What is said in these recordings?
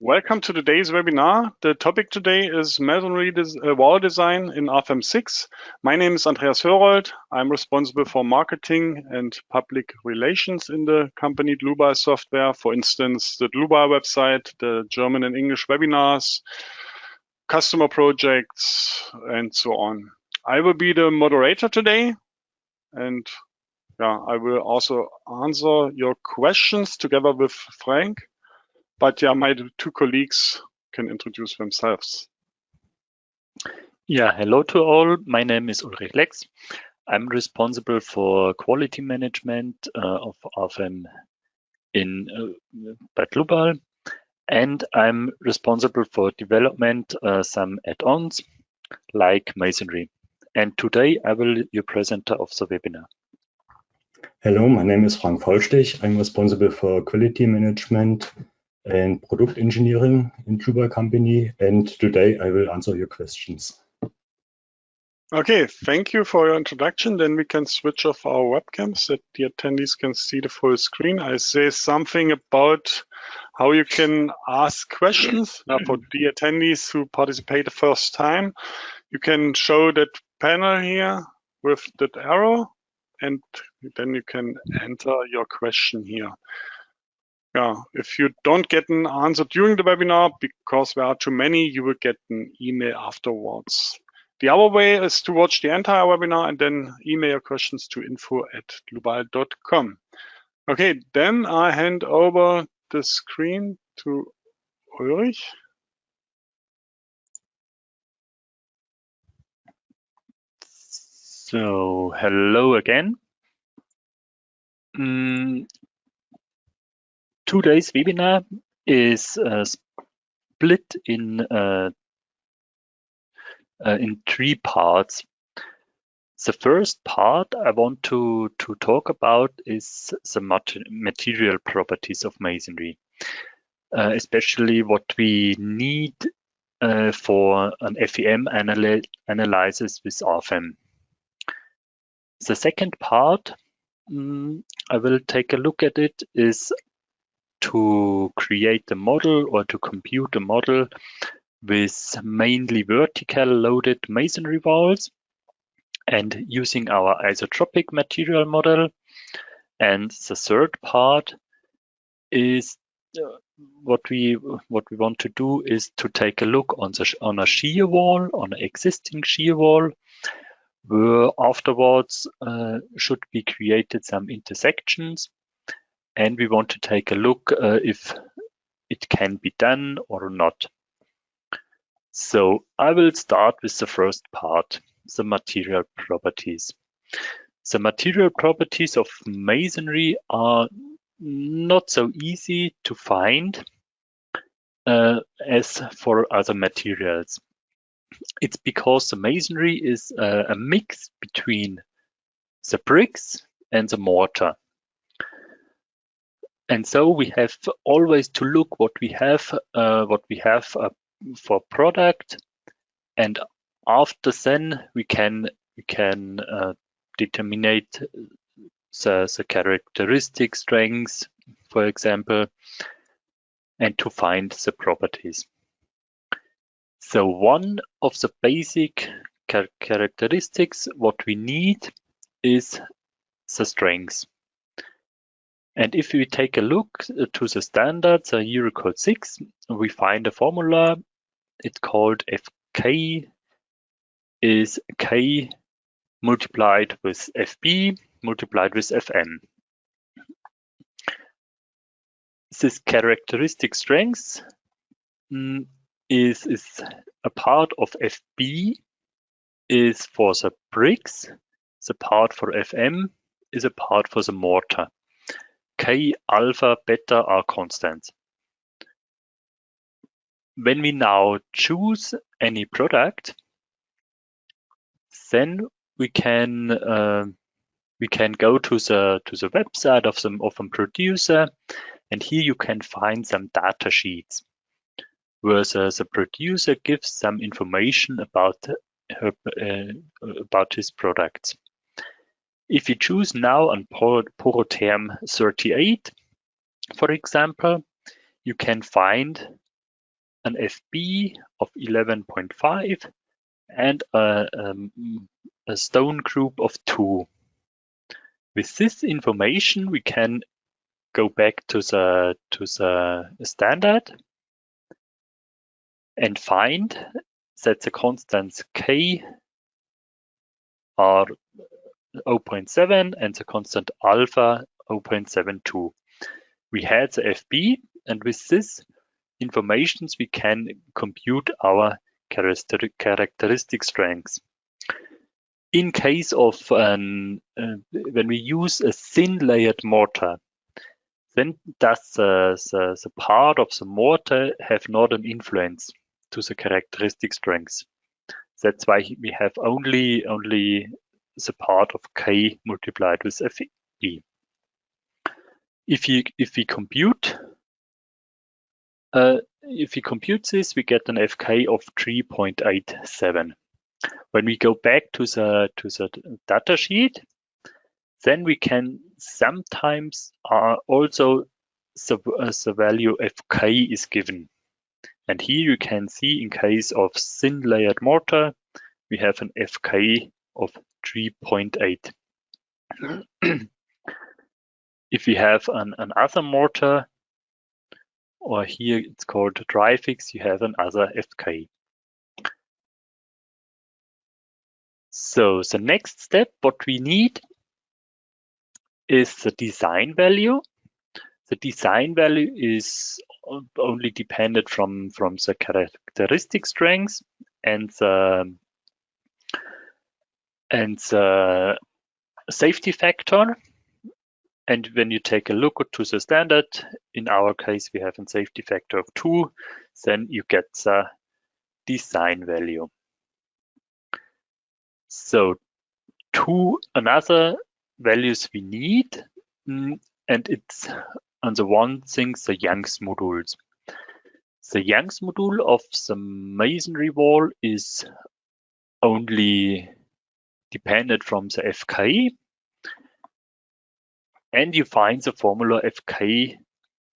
Welcome to today's webinar. The topic today is masonry wall design in Rfem 6. My name is Andreas Hörold. I'm responsible for marketing and public relations in the company Dlubal software. For instance, the Dlubal website, the German and English webinars, customer projects, and so on. I will be the moderator today, and I will also answer your questions together with Frank. But my two colleagues can introduce themselves. Yeah, hello to all. My name is Ulrich Lex. I'm responsible for quality management of Rfem by Dlubal, and I'm responsible for development some add-ons like masonry. And today I will be your presenter of the webinar. Hello, my name is Frank Vollstich. I'm responsible for quality management and product engineering in Dlubal company, and today I will answer your questions. Okay, thank you for your introduction. Then we can switch off our webcams that the attendees can see the full screen. I say something about how you can ask questions. Now, for the attendees who participate the first time, you can show that panel here with that arrow, and then you can enter your question here. If you don't get an answer during the webinar because there are too many, you will get an email afterwards. The other way is to watch the entire webinar and then email your questions to info@dlubal.com. Okay, then I hand over the screen to Ulrich. So, hello again. Today's webinar is split in 3 parts. The first part I want to talk about is the material properties of masonry, especially what we need for an FEM analysis with Rfem. The second part, I will take a look at it, is to create a model or to compute a model with mainly vertical loaded masonry walls and using our isotropic material model. And the third part is what we want to do is to take a look on a shear wall, on an existing shear wall, where afterwards should be created some intersections. And we want to take a look if it can be done or not. So I will start with the first part, the material properties. The material properties of masonry are not so easy to find as for other materials. It's because the masonry is a mix between the bricks and the mortar. And so we have always to look what we have for product, and after then we can determine the characteristic strengths, for example, and to find the properties. So one of the basic characteristics what we need is the strengths. And if we take a look to the standards, Eurocode 6, we find a formula. It's called Fk is K multiplied with Fb multiplied with Fm. This characteristic strength is a part of Fb is for the bricks, the part for Fm is a part for the mortar. K, alpha, beta are constants. When we now choose any product, then we can go to the website of a producer, and here you can find some data sheets where the producer gives some information about his products. If you choose now on Porotherm 38, for example, you can find an FB of 11.5 and a stone group of 2. With this information, we can go back to the standard and find that the constants k are 0.7 and the constant alpha 0.72. We had the FB, and with this information we can compute our characteristic strengths. In case of when we use a thin layered mortar, then does the part of the mortar have not an influence to the characteristic strengths. That's why we have only the part of k multiplied with FE. If we compute this, we get an FK of 3.87. When we go back to the data sheet, then we can sometimes also the value FK is given. And here you can see in case of thin layered mortar, we have an FK of 3.8. If we have another mortar, or here it's called dry fix, you have another FK. So the next step, what we need is the design value. The design value is only dependent from the characteristic strengths and the safety factor. And when you take a look to the standard, in our case we have a safety factor of 2, then you get the design value. So two another values we need, and it's on the one thing the Young's modules. The Young's module of the masonry wall is only dependent from the FK, and you find the formula FK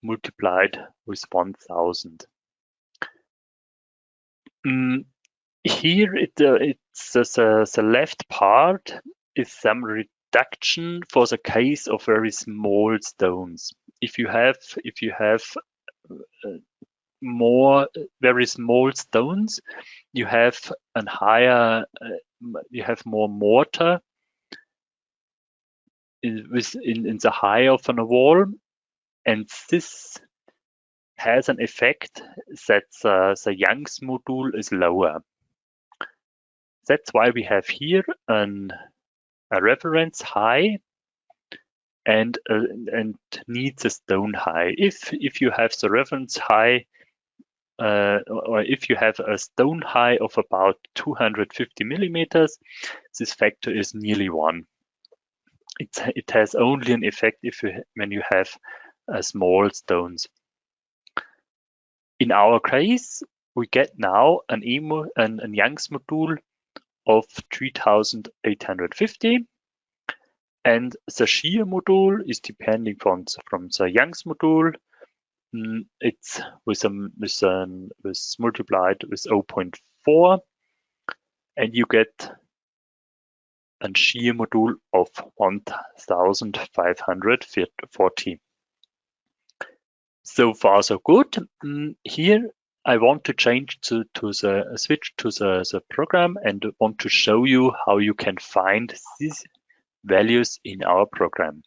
multiplied with 1000. Here it's the left part is some reduction for the case of very small stones. If you have more very small stones, you have more mortar in the high of a wall, and this has an effect that the Young's module is lower. That's why we have here a reference high and needs a stone high. If you have the reference high, or if you have a stone high of about 250 millimeters, this factor is nearly 1. It has only an effect when you have small stones. In our case, we get now an Young's module of 3850, and the shear module is depending from the Young's module. It's with multiplied with 0.4, and you get a shear module of 1540. So far so good. Here I want to change to the switch to the program and want to show you how you can find these values in our program.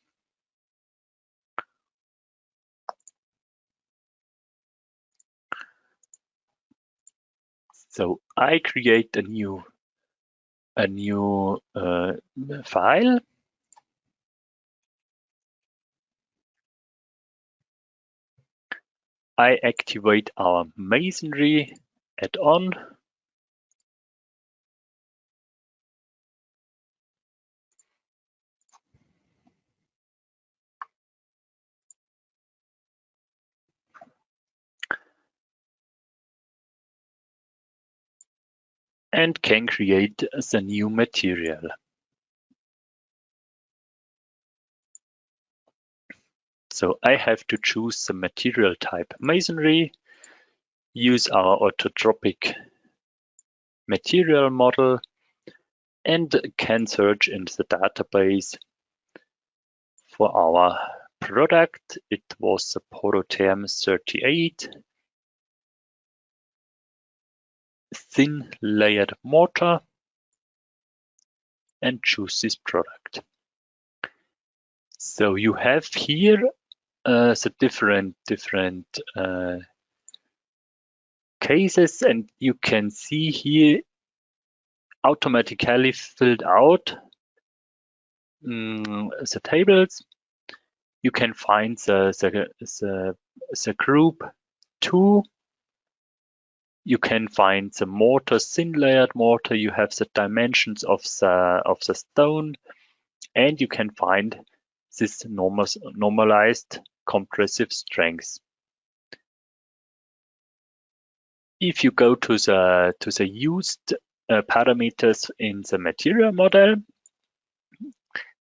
So I create a new file. I activate our masonry add-on. And can create the new material. So I have to choose the material type masonry. use our orthotropic material model and can search in the database for our product. It was the Porotherm 38 thin layered mortar and choose this product. So you have here the different cases, and you can see here automatically filled out the tables. You can find the group 2. You can find the mortar, thin layered mortar. You have the dimensions of the stone, and you can find this normalized compressive strength. If you go to the used parameters in the material model,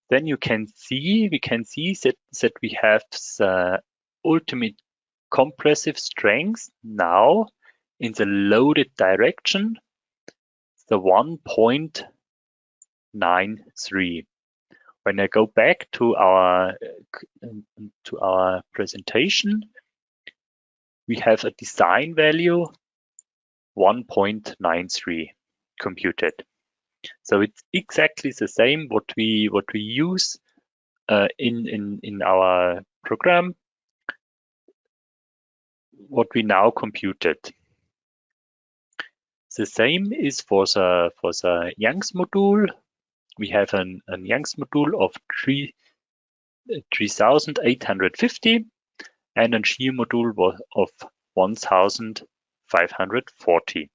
then we can see that we have the ultimate compressive strength now in the loaded direction, the 1.93. When I go back to our presentation, we have a design value 1.93 computed. So it's exactly the same what we use in our program, what we now computed. The same is for the Young's module. We have an Young's module of 3,850 and a shear module of 1,540.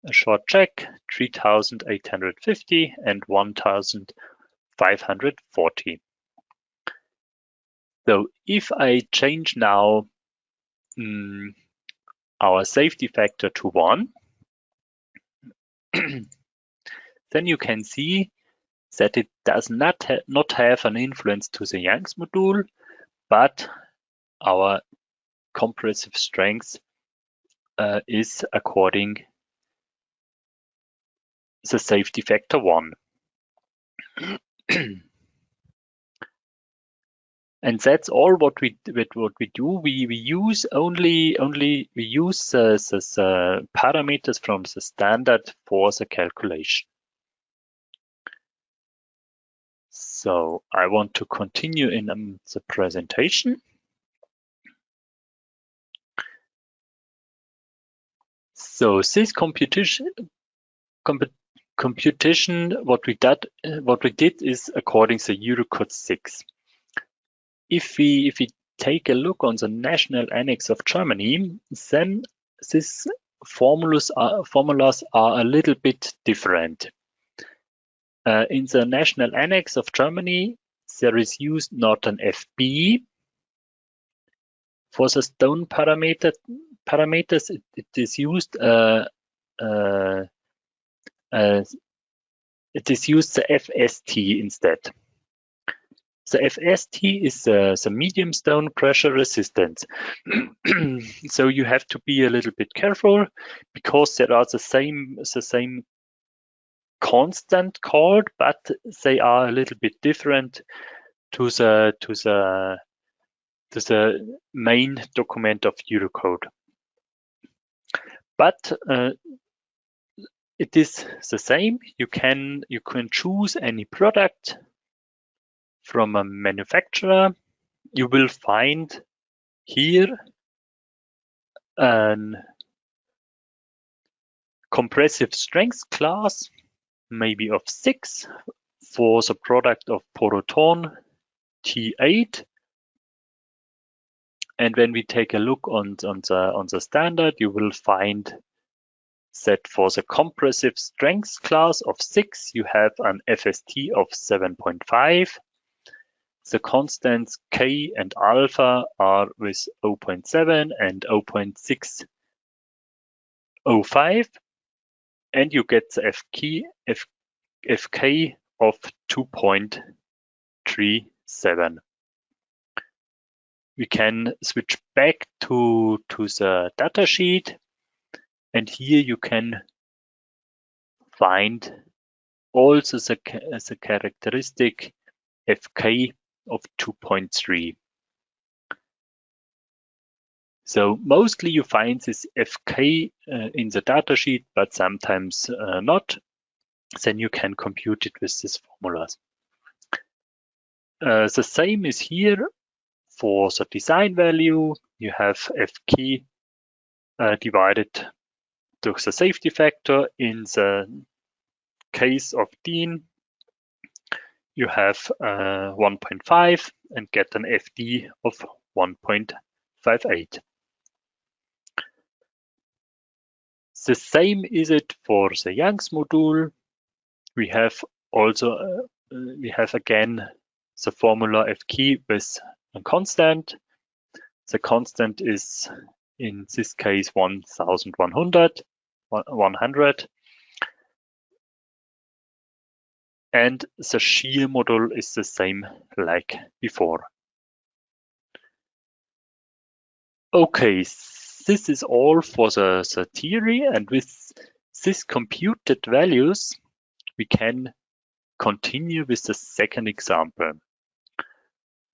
A short check, 3,850 and 1,540. So if I change now our safety factor to 1, then you can see that it does not have an influence to the Young's module, but our compressive strength is according the safety factor 1. And that's all what we do. We use only the parameters from the standard for the calculation. So I want to continue in the presentation. So this computation, what we did is according to Eurocode 6. If we take a look on the national annex of Germany, then these formulas are a little bit different. In the national annex of Germany, there is used not an FB for the stone parameters. It is used the FST instead. The FST is the medium stone pressure resistance. So you have to be a little bit careful because there are the same constant called, but they are a little bit different to the main document of Eurocode. But it is the same. You can choose any product from a manufacturer. You will find here an compressive strength class, maybe of 6, for the product of Porotherm T8. And when we take a look on the standard, you will find that for the compressive strength class of 6, you have an FST of 7.5. The constants K and alpha are with 0.7 and 0.605, and you get the FK of 2.37. we can switch back to the data sheet, and here you can find also the characteristic Fk of 2.3. So mostly you find this Fk in the data sheet, but sometimes not. Then you can compute it with these formulas. The same is here for the design value. You have Fk divided durch the safety factor. In the case of DIN, you have 1.5 and get an FD of 1.58. The same is it for the Young's module. We have also again the formula Fk with a constant. The constant is in this case 100, and the shear module is the same like before. Okay, this is all for the theory, and with these computed values we can continue with the second example.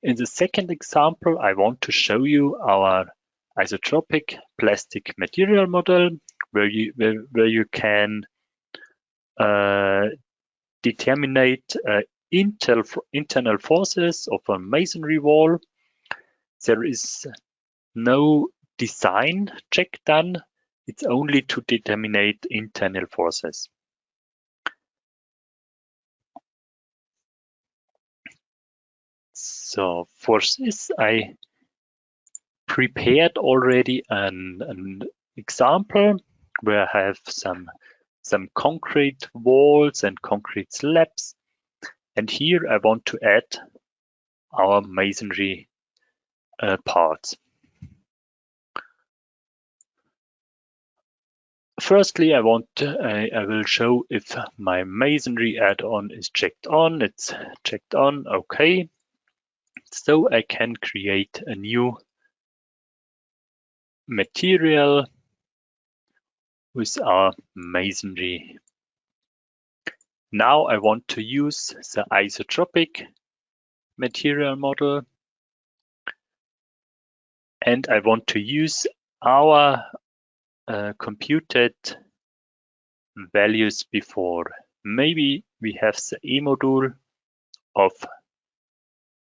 In the second example, I want to show you our isotropic plastic material model, where you can determine internal forces of a masonry wall. There is no design check done. It's only to determine internal forces. So for this, I prepared already an example where I have some concrete walls and concrete slabs, and here I want to add our masonry parts. Firstly, I will show if my masonry add-on is checked on. It's checked on, okay. So I can create a new material with our masonry. Now I want to use the isotropic material model, and I want to use our computed values before. Maybe we have the E module of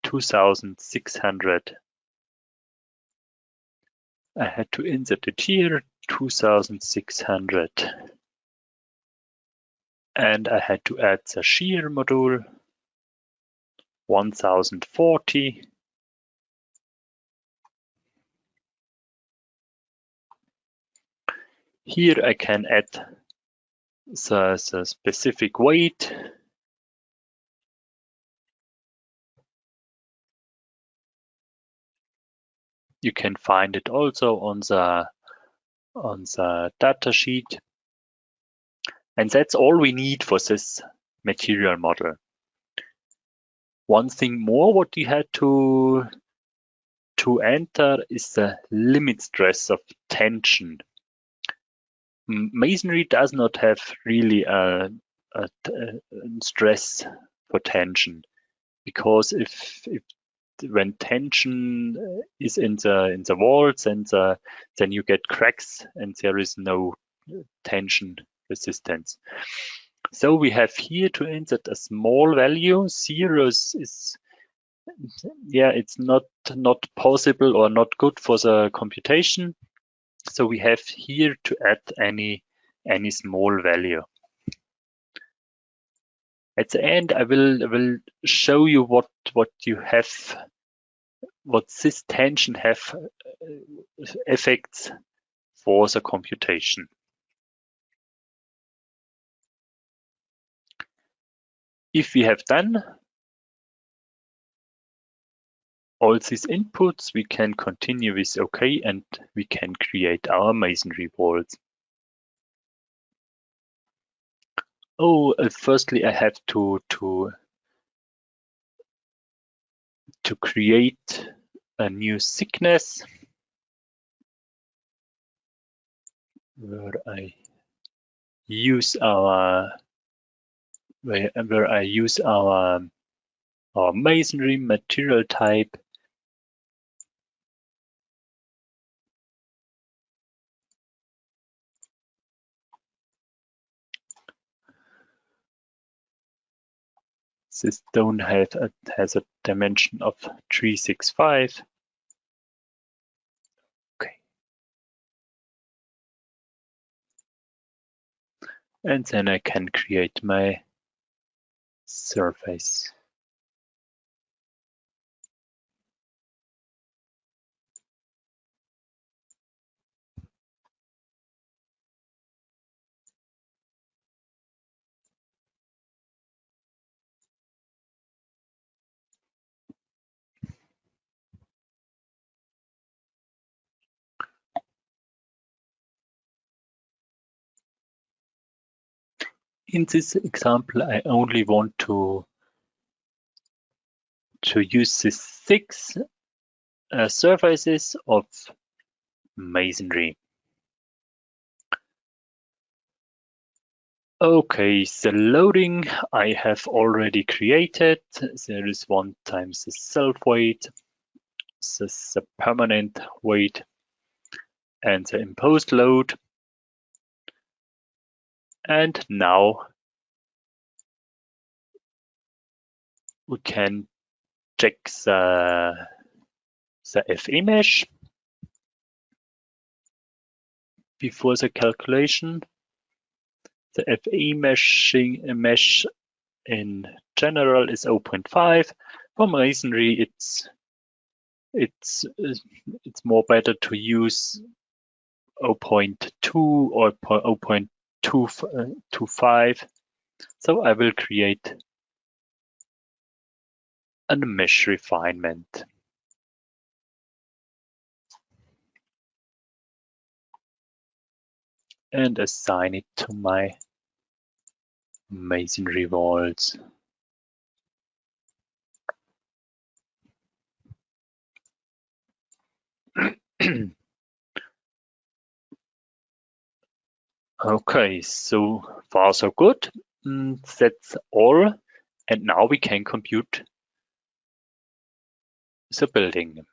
2600. I had to insert it here, 2600. And I had to add the shear module, 1040. Here I can add the specific weight. You can find it also on the data sheet. And that's all we need for this material model. One thing more what we had to enter is the limit stress of tension. Masonry does not have really a stress for tension, because when tension is in the walls, and then you get cracks and there is no tension resistance. So we have here to insert a small value. 0 is it's not possible or not good for the computation. So we have here to add any small value. At the end, I will show you what this tension have effects for the computation. If we have done all these inputs, we can continue with OK, and we can create our masonry walls. Oh, firstly, I have to create a new thickness where I use our masonry material type. This stone has a dimension of 365. Okay. And then I can create my surface. In this example, I only want to use these 6 surfaces of masonry. Okay, the loading I have already created. There is 1 times the self-weight, the permanent weight, and the imposed load. And now we can check the FE mesh before the calculation. The FE mesh in general is 0.5. For masonry, it's more better to use 0.2 or 0.25. So I will create a mesh refinement. And assign it to my masonry walls. Okay, so far so good. That's all. And now we can compute the building.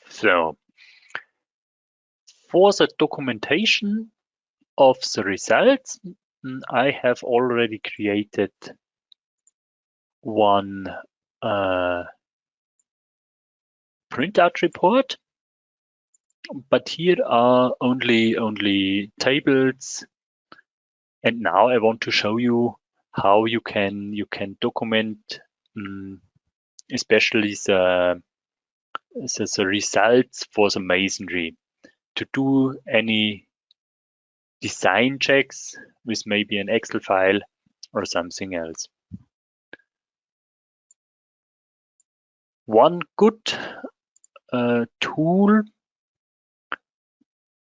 So for the documentation of the results, I have already created one printout report, but here are only tables. And now I want to show you how you can document especially the results for the masonry, to do any design checks with maybe an Excel file or something else. One good tool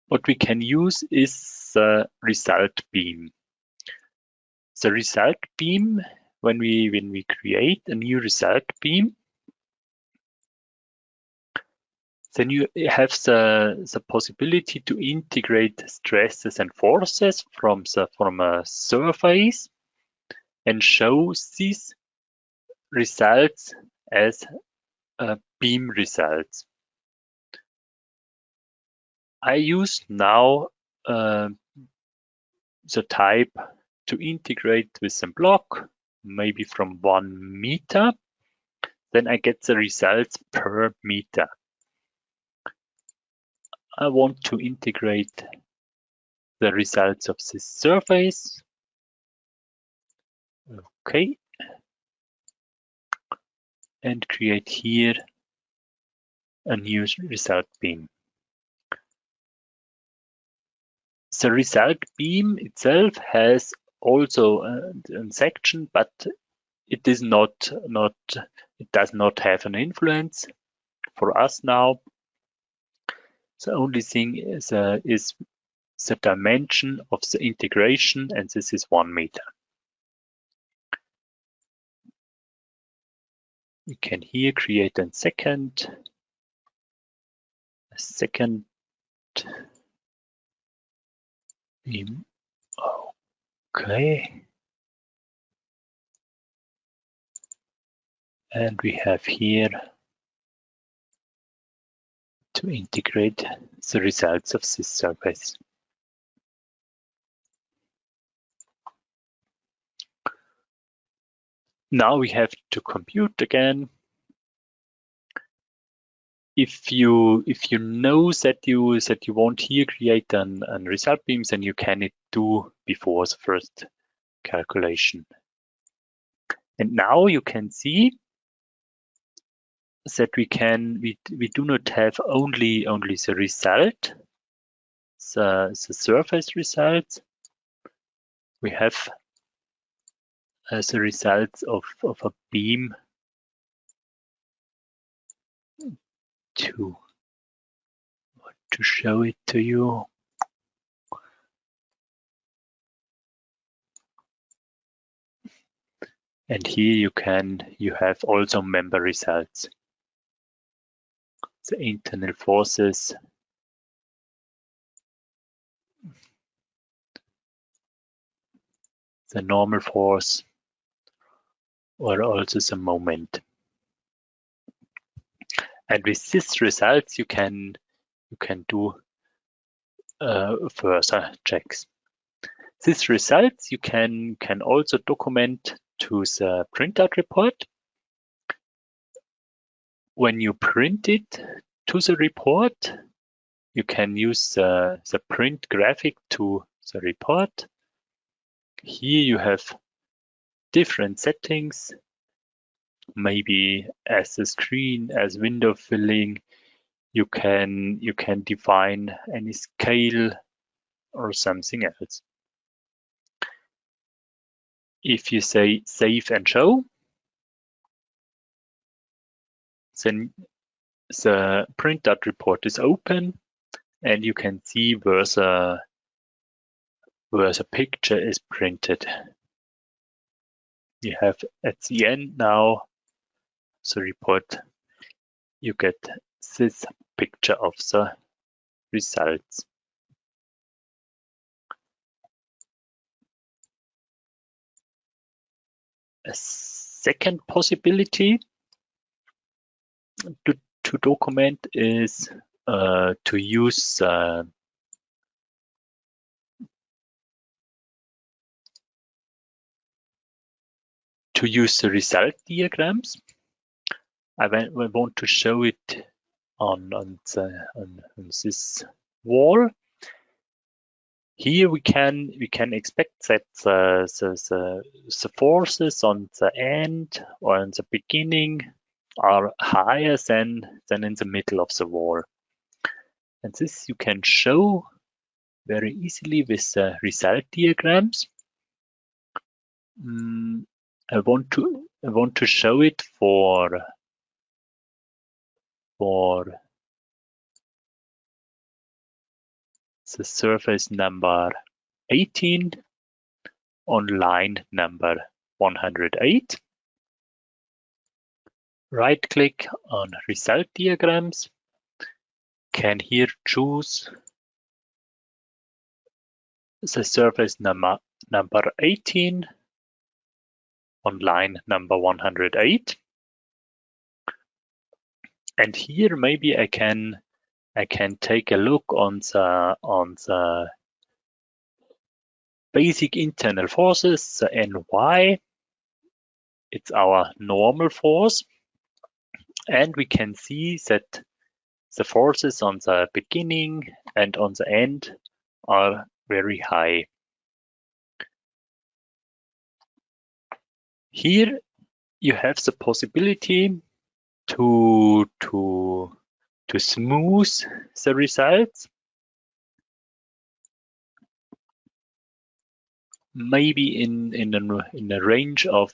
what we can use is the result beam. The result beam, when we create a new result beam, then you have the possibility to integrate stresses and forces from a surface and show these results as beam results. I use now the type to integrate with a block, maybe from 1 meter. Then I get the results per meter. I want to integrate the results of this surface. Okay. And create here a new result beam. The result beam itself has also a section, but it does not have an influence for us now. The only thing is the dimension of the integration, and this is 1 meter. We can here create a second beam. Okay. And we have here to integrate the results of this surface. Now we have to compute again. If you know that you want here create an result beam, then you can do before the first calculation. And now you can see that we do not have only the result, the surface results. We have the results of a beam to show it to you. And here you have also member results. The internal forces, the normal force, or also the moment. And with these results, you can do further checks. These results you can also document to the printout report. When you print it to the report, you can use the print graphic to the report. Here you have different settings, maybe as a screen, as window filling. You can define any scale or something else. If you say save and show, then the printout report is open and you can see where the picture is printed. You have at the end now the report, you get this picture of the results. A second possibility to document is to use the result diagrams. I want to show it on this wall. Here we can expect that the forces on the end or in the beginning are higher than in the middle of the wall. And this you can show very easily with the result diagrams. I want to show it for the surface number 18 on line number 108. Right click on result diagrams. Can here choose the surface number 18 on line number 108. And here maybe I can take a look on the basic internal forces, the Ny. It's our normal force. And we can see that the forces on the beginning and on the end are very high. Here you have the possibility to smooth the results. Maybe in a range of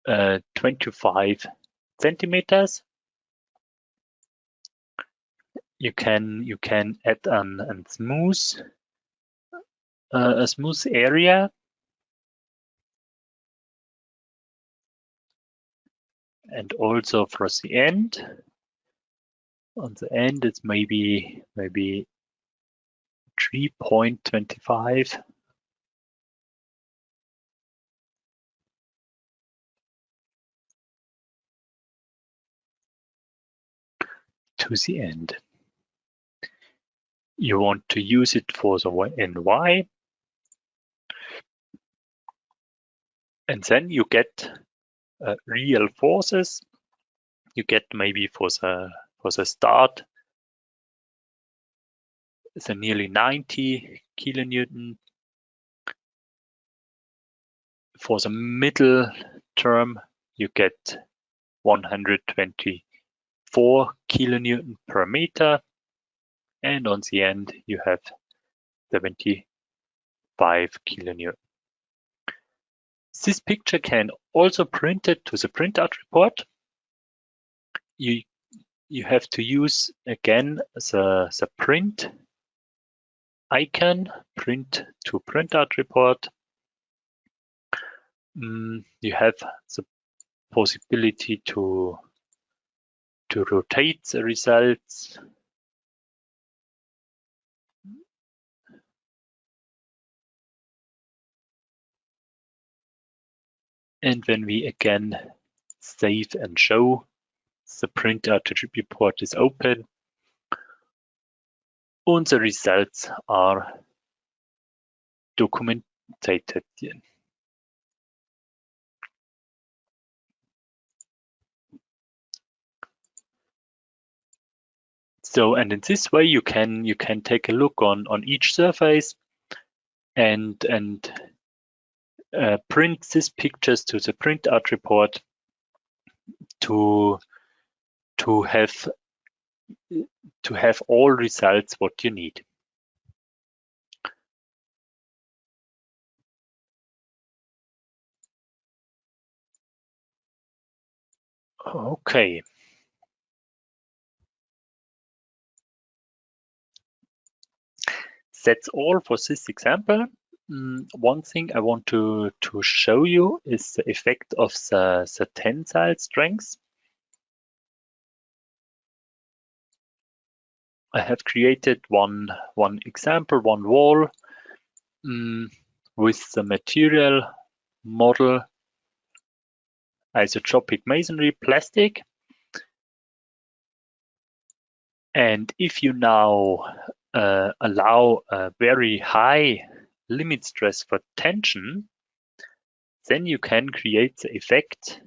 25 centimeters. You can add a smooth area, and also for the end. On the end, it's maybe 3.25. To the end. You want to use it for the NY, and then you get real forces. You get maybe for the start the nearly 90 kilonewton. For the middle term, you get 124 kilonewton per meter, and on the end you have 75 kilonewton. This picture can also print it to the printout report. You have to use again the print icon, print to printout report. You have the possibility to rotate the results. And when we again save and show, the printout report is open and the results are documented. So, and in this way you can take a look on each surface and print these pictures to the printout report to have all results what you need. Okay. That's all for this example. One thing I want to show you is the effect of the tensile strength. I have created one example, one wall with the material model isotropic masonry plastic. And if you now allow a very high limit stress for tension, then you can create the effect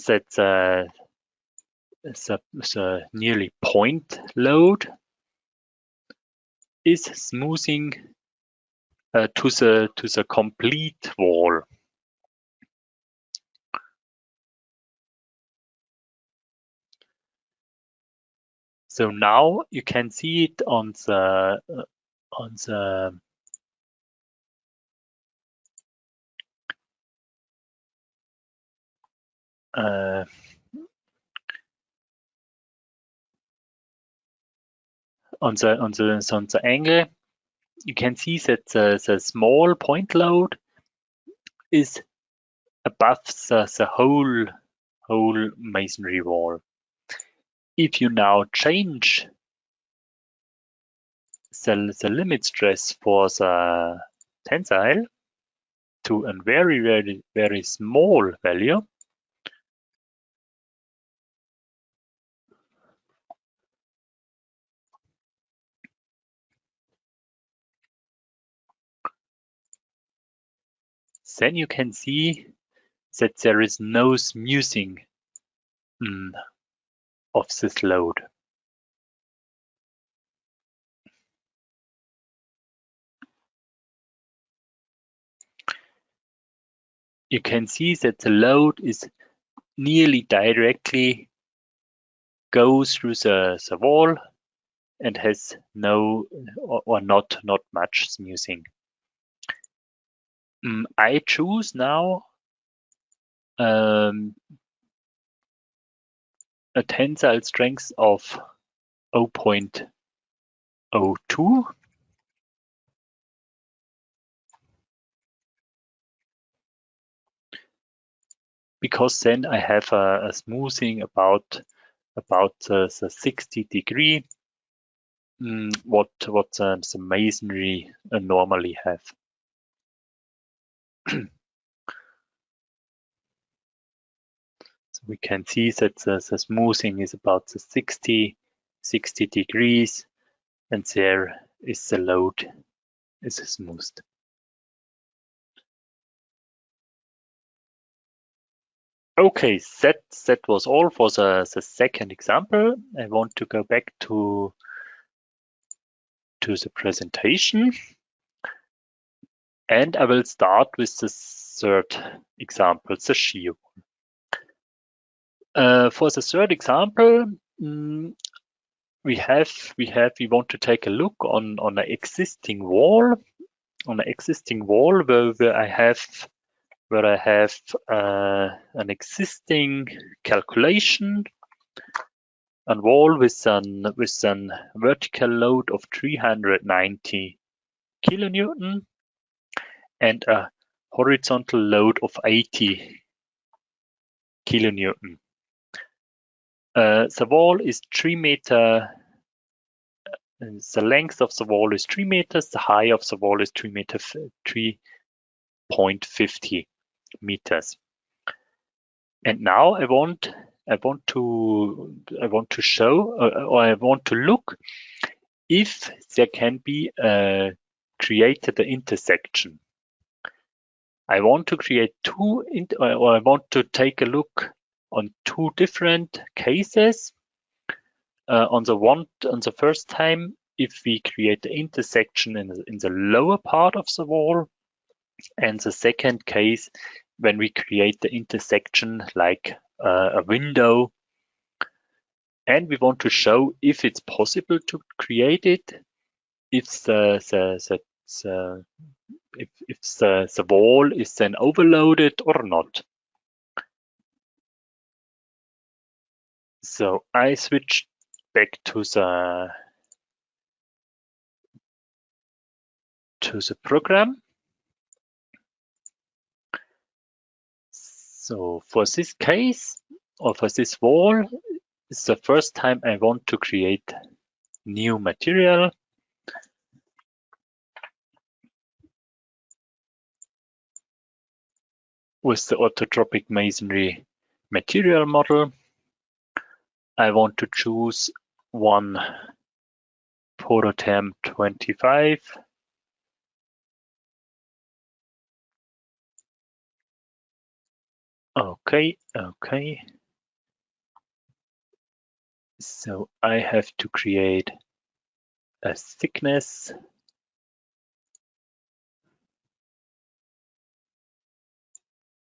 that the nearly point load is smoothing to the complete wall. So now you can see it on the angle. You can see that the small point load is above the whole masonry wall. If you now change the limit stress for the tensile to a very small value, then you can see that there is no smoothing of this load. You can see that the load is nearly directly goes through the wall and has no or not much smoothing. I choose now a tensile strength of 0.02. Because then I have a smoothing about the 60-degree, what the masonry normally have. So we can see that the smoothing is about the 60 degrees, and there is the load is smoothed. Okay, that was all for the second example. I want to go back to the presentation, and I will start with the third example, the shear wall. For the third example, we want to take a look on an existing wall, where I have an existing calculation, a wall with an vertical load of 390 kilonewton and a horizontal load of 80 kilonewton. The wall is 3 meters. The length of the wall is 3 meters. The height of the wall is 3.50 meters. And now I want to show, or I want to look if there can be created an intersection. I want to create or I want to take a look on two different cases. On the first time, if we create the intersection in the lower part of the wall, and the second case when we create the intersection like a window, and we want to show if it's possible to create it, if the wall is then overloaded or not. So I switch back to the program. So for this case, or for this wall, it's the first time I want to create new material. With the orthotropic masonry material model, I want to choose one Porotherm 25. Okay. So I have to create a thickness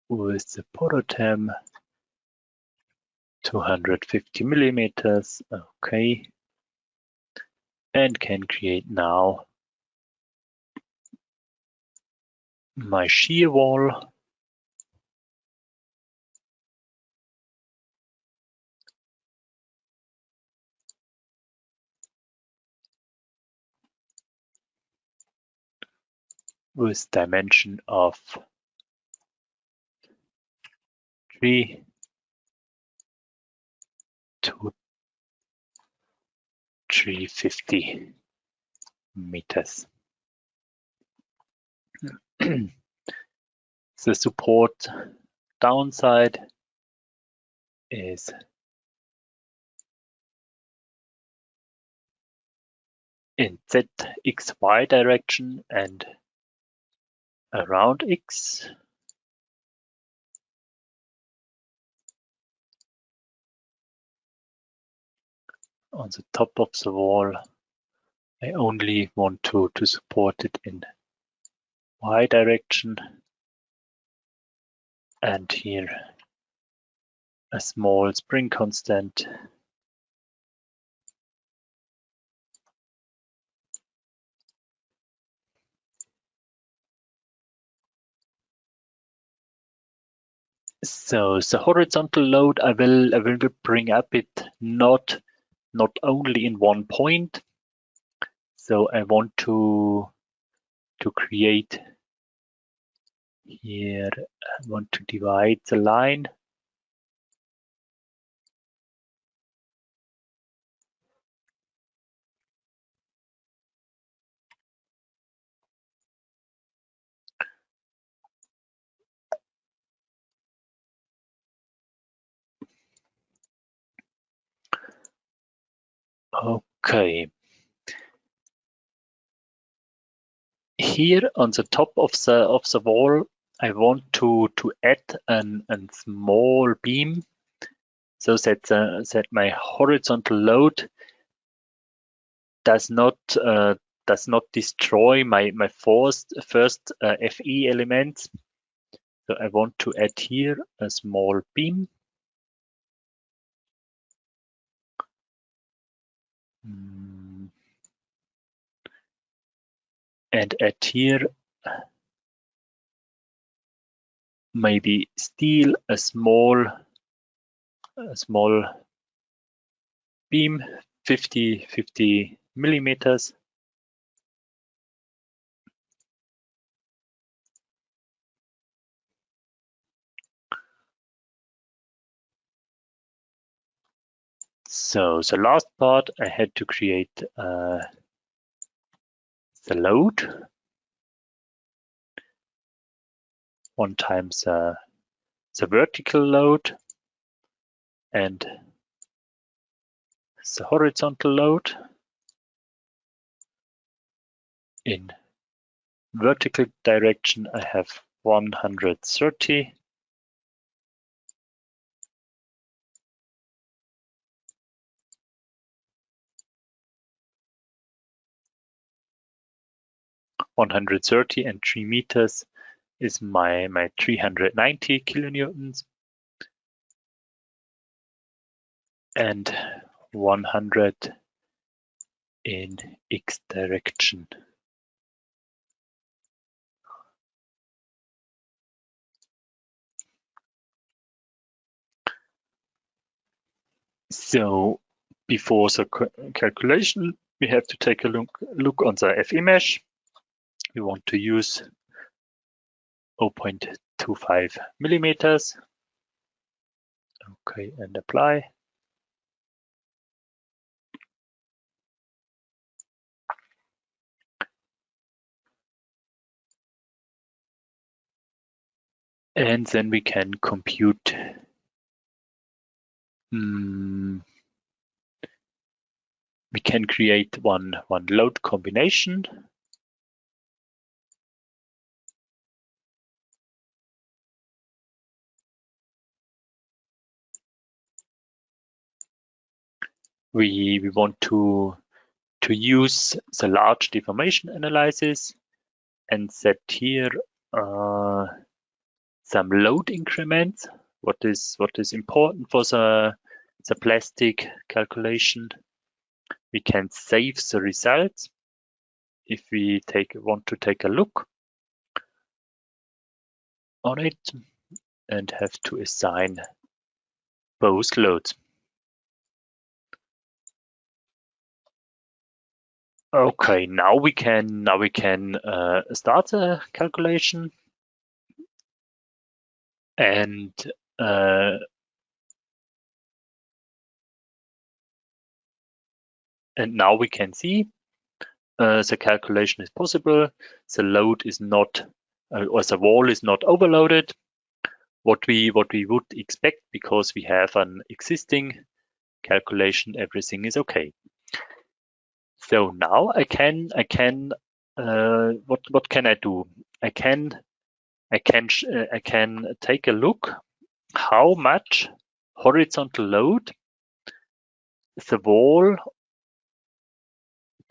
with the Porotherm 250 millimeters. Okay. And can create now my shear wall. With dimension of 3 to 350 meters. The support downside is in Z, X, Y direction and around X. On the top of the wall, I only want to support it in Y direction, and here a small spring constant So the horizontal load, I will bring up it not only in one point. So I want to create here. I want to divide the line. Okay. Here on the top of the wall, I want to add a small beam, so that my horizontal load does not destroy my first FE elements. So I want to add here a small beam. And add here maybe steel, a small beam, 50 millimeters. So the last part, I had to create the load. One times the vertical load and the horizontal load. In vertical direction, I have 130. And 3 meters is my 390 kilonewtons, and 100 in X direction. So before the calculation, we have to take a look on the FE mesh. We want to use 0.25 millimeters. Okay, and apply. And then we can compute we can create one load combination. We want to use the large deformation analysis and set here some load increments. What is important for the plastic calculation? We can save the results if we want to take a look on it and have to assign both loads. Okay, now we can start the calculation, and now we can see the calculation is possible. The load is not, or the wall is not overloaded. What we would expect, because we have an existing calculation, everything is okay. So now I can what can I do? I can take a look how much horizontal load the wall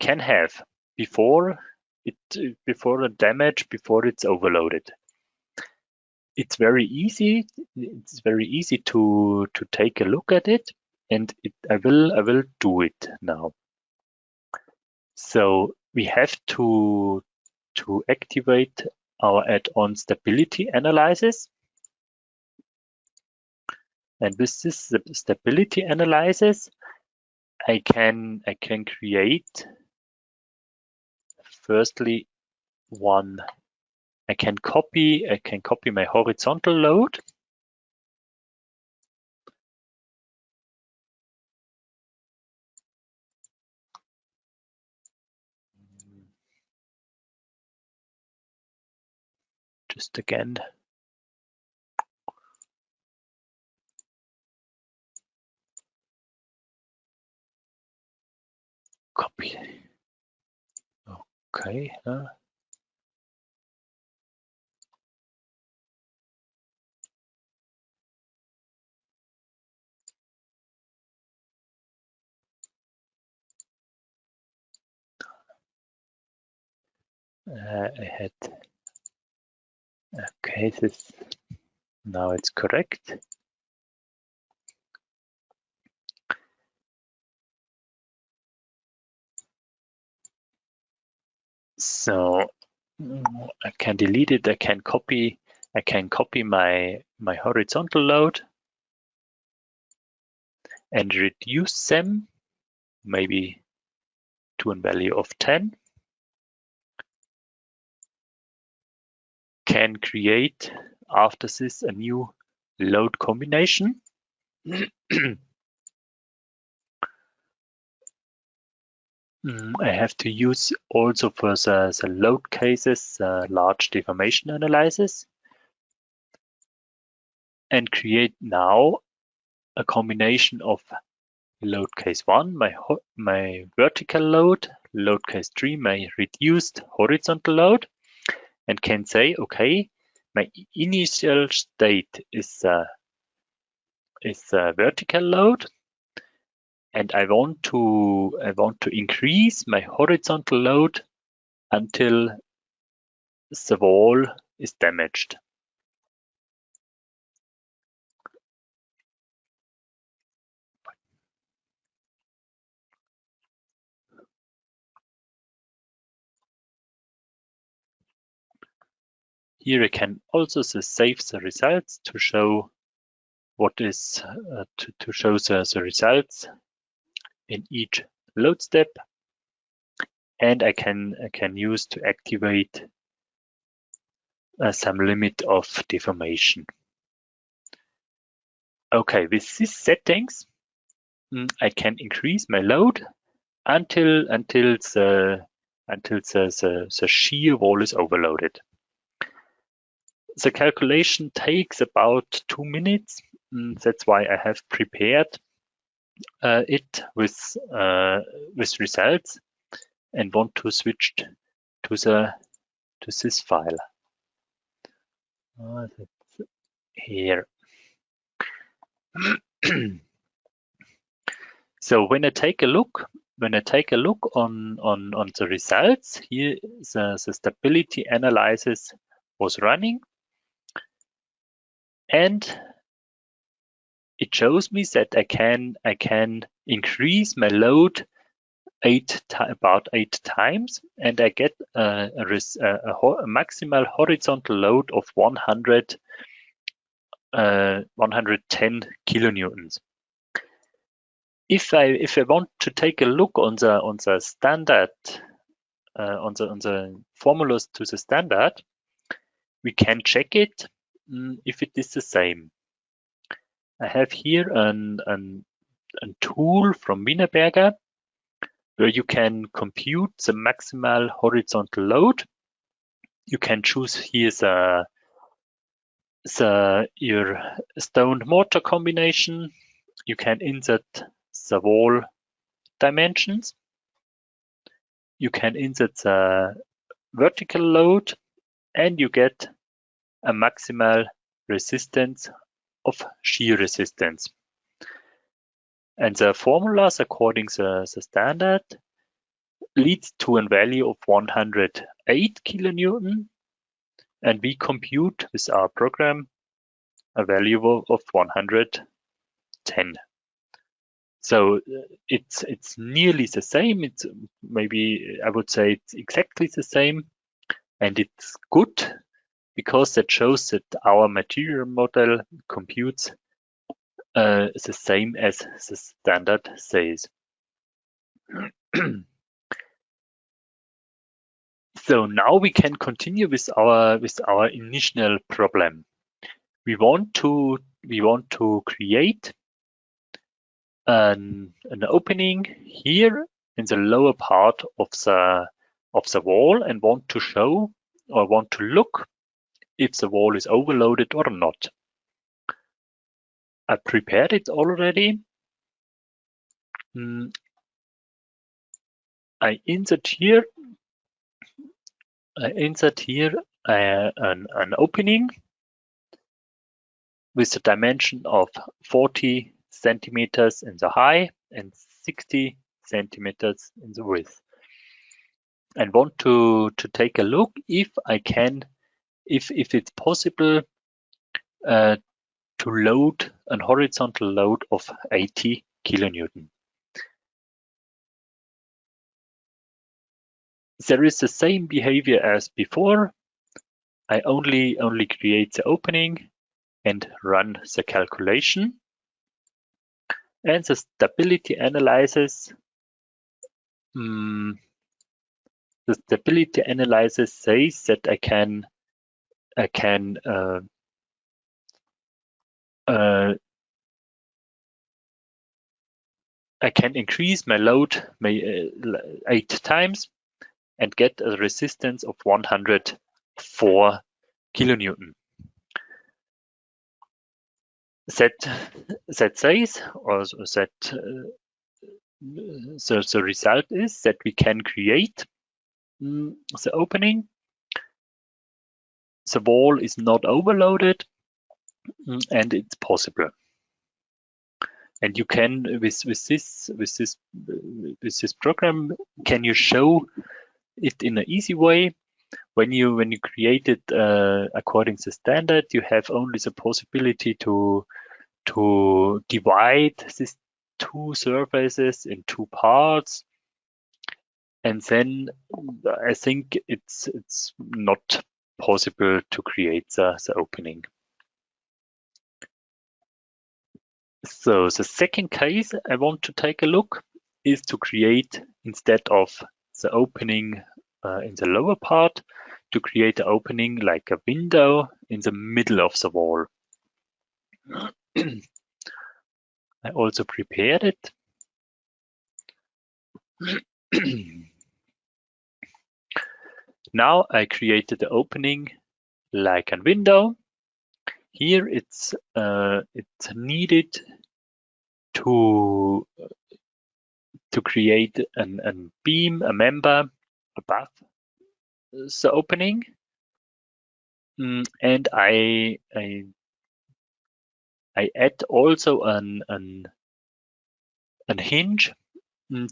can have before a damage, before it's overloaded. It's very easy. It's very easy to take a look at it, and I will do it now. So we have to activate our add-on stability analysis. And with this stability analysis, I can create firstly I can copy my horizontal load. Just again. Copy. Okay. I had. Okay, this now it's correct. So I can delete it. I can copy my horizontal load and reduce them maybe to a value of 10. Can create after this a new load combination. I have to use also for the load cases large deformation analysis and create now a combination of load case 1, my vertical load case 3, my reduced horizontal load, and can say, okay, my initial state is a vertical load, and I want to increase my horizontal load until the wall is damaged. Here I can also save the results to show what is to show the results in each load step, and I can use to activate some limit of deformation. Okay, with these settings, I can increase my load until the shear wall is overloaded. The calculation takes about 2 minutes. That's why I have prepared it with results and want to switch to this file. That's here. So when I take a look on the results, here the stability analysis was running, and it shows me that I can increase my load about 8 times, and I get a maximal horizontal load of 110 kilonewtons. If I want to take a look on the standard on the formulas to the standard, we can check it if it is the same. I have here a tool from Wienerberger where you can compute the maximal horizontal load. You can choose here your stone mortar combination. You can insert the wall dimensions. You can insert the vertical load, and you get a maximal resistance of shear resistance. And the formulas according to the standard leads to a value of 108 kilonewton, and we compute with our program a value of 110. So it's nearly the same. It's maybe I would say it's exactly the same, and it's good because that shows that our material model computes the same as the standard says. So now we can continue with our initial problem. We want to create an opening here in the lower part of the wall and want to show or want to look if the wall is overloaded or not. I prepared it already. I insert here an opening with a dimension of 40 centimeters in the height and 60 centimeters in the width, and want to take a look if I can, if it's possible to load a horizontal load of 80 kilonewton. There is the same behavior as before. I only create the opening and run the calculation. And the stability analysis, says that I can increase my load 8 times and get a resistance of 104 kilonewton. That says, or that the result is that we can create the opening. The wall is not overloaded, and it's possible. And you can with this program, can you show it in an easy way? When you create it according to standard, you have only the possibility to divide these two surfaces in two parts, and then I think it's not possible to create the opening. So the second case I want to take a look is to create, instead of the opening in the lower part, to create an opening like a window in the middle of the wall. I also prepared it. Now I created the opening like a window. Here it's needed to create a beam, a member above the opening, and I add also an hinge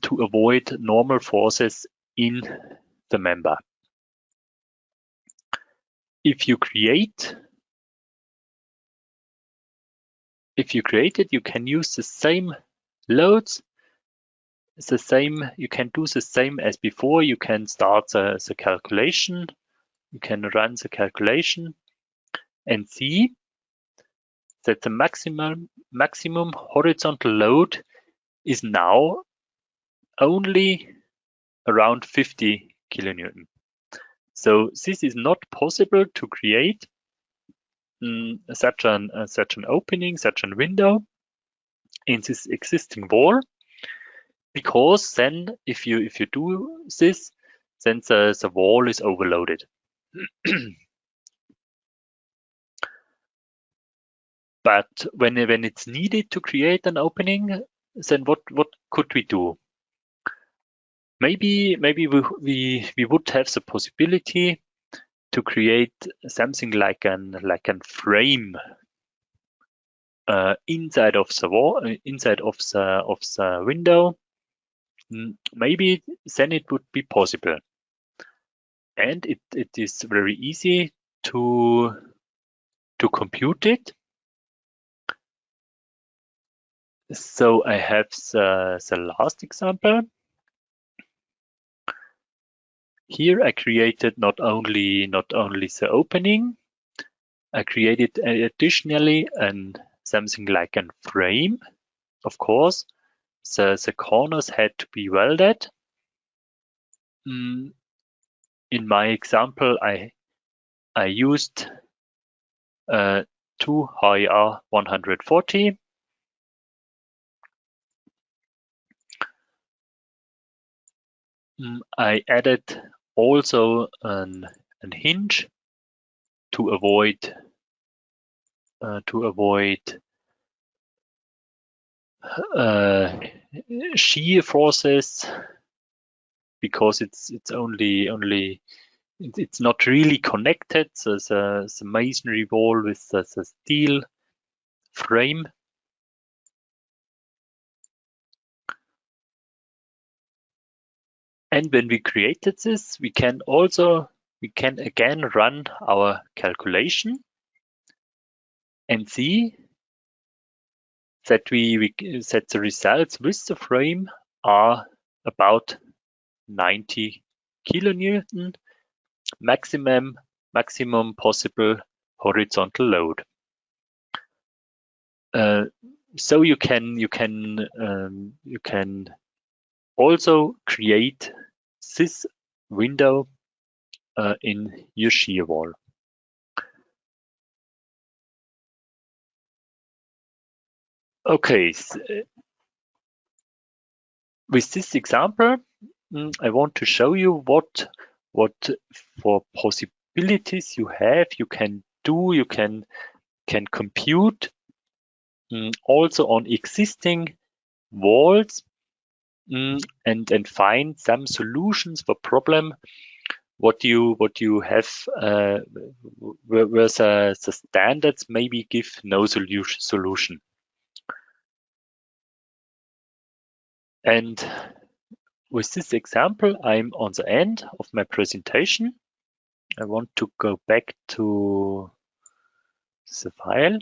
to avoid normal forces in the member. If you create it, you can use the same loads. You can do the same as before. You can start the calculation. You can run the calculation and see that the maximum horizontal load is now only around 50 kilonewton. So this is not possible to create such an opening, such a window in this existing wall, because then if you do this, then the wall is overloaded. But when it's needed to create an opening, then what could we do? Maybe we would have the possibility to create something like an frame inside of the wall, inside of the window. Maybe then it would be possible, and it is very easy to compute it. So I have the last example. Here I created not only the opening, I created additionally an something like a frame. Of course, the corners had to be welded. In my example, I used 2 HIR 140. I added also an hinge to avoid shear forces, because it's not really connected. So the masonry wall with the steel frame. And when we created this, we can again run our calculation and see that that the results with the frame are about 90 kilonewton maximum possible horizontal load. So you can also create this window in your shear wall. Okay, with this example, I want to show you what for possibilities you have. You can compute also on existing walls and find some solutions for problem what you have where the standards maybe give no solution. And with this example, I'm on the end of my presentation. I want to go back to the file.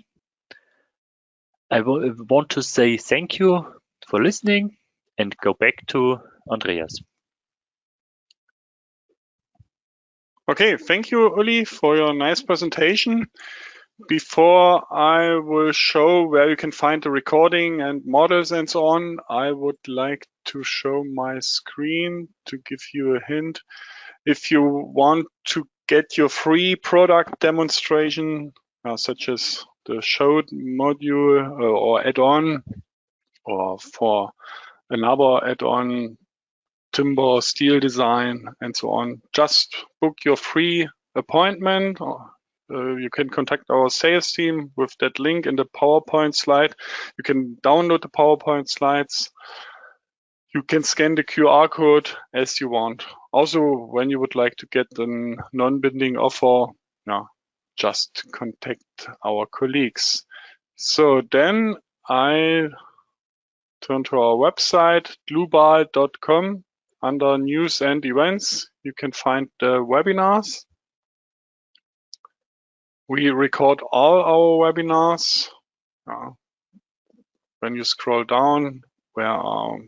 I want to say thank you for listening and go back to Andreas. Okay, thank you, Uli, for your nice presentation. Before I will show where you can find the recording and models and so on, I would like to show my screen to give you a hint. If you want to get your free product demonstration, such as the showed module or add-on, or for another add-on, timber, steel design, and so on, just book your free appointment. You can contact our sales team with that link in the PowerPoint slide. You can download the PowerPoint slides. You can scan the QR code as you want. Also, when you would like to get a non-binding offer, just contact our colleagues. So then I turn to our website, dlubal.com. Under news and events, you can find the webinars. We record all our webinars. When you scroll down, where are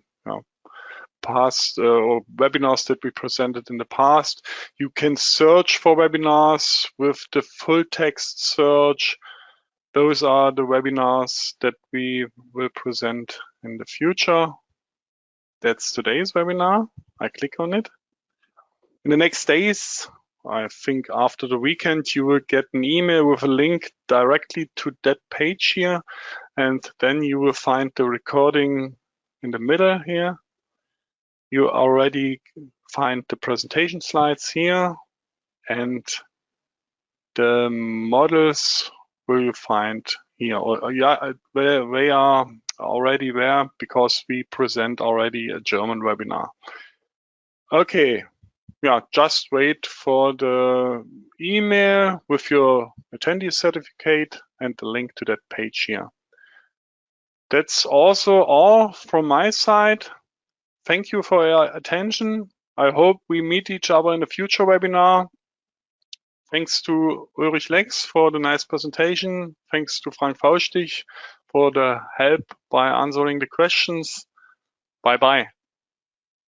past webinars that we presented in the past, you can search for webinars with the full text search. Those are the webinars that we will present in the future. That's today's webinar. I click on it. In the next days, I think after the weekend, you will get an email with a link directly to that page here. And then you will find the recording in the middle here. You already find the presentation slides here, and the models will you find here. They are already there because we present already a German webinar. Okay. Just wait for the email with your attendee certificate and the link to that page here. That's also all from my side. Thank you for your attention. I hope we meet each other in a future webinar. Thanks to Ulrich Lex for the nice presentation. Thanks to Frank Faustich for the help by answering the questions. Bye-bye.